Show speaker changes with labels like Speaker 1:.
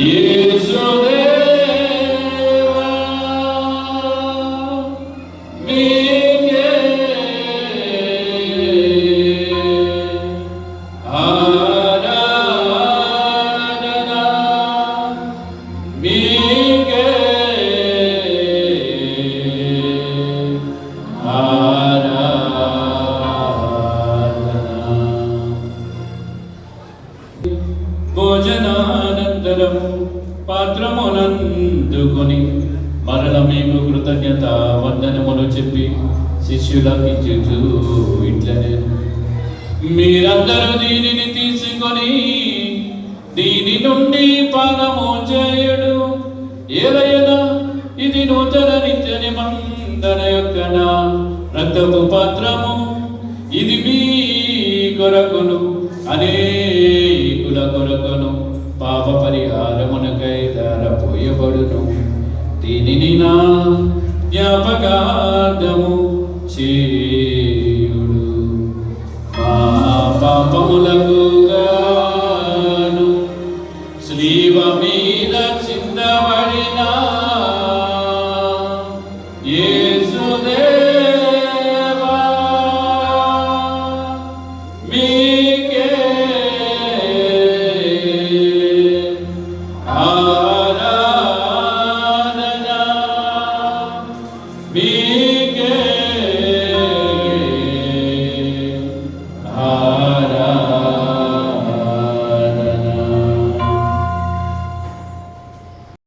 Speaker 1: యేసుదేవా మీకే ఆరాధన మీకే భోజనానంతరం పాత్రమునందుకొని మరల మేము కృతజ్ఞత వందనములు చెప్పి శిష్యులకిచ్చుచు ఇట్లనే మీరందరూ దీనిని తీసుకొని దీని నుండి పానము చేయుడు ఏలయనా ఇది నూతన నిత్య నిబంధన యొక్క నా రక్తపు పాత్రము ఇది మీ కొరకును అనేకుల కొరకును పాప పరిహారమునకై ధారపోయబడును దీనిని నా జ్ఞాపకార్థము చేయుడు మా పాపములకు గాను శ్రీవ మీద చిందబడిన యేసుదేవా మీకే ఆరాధన మీ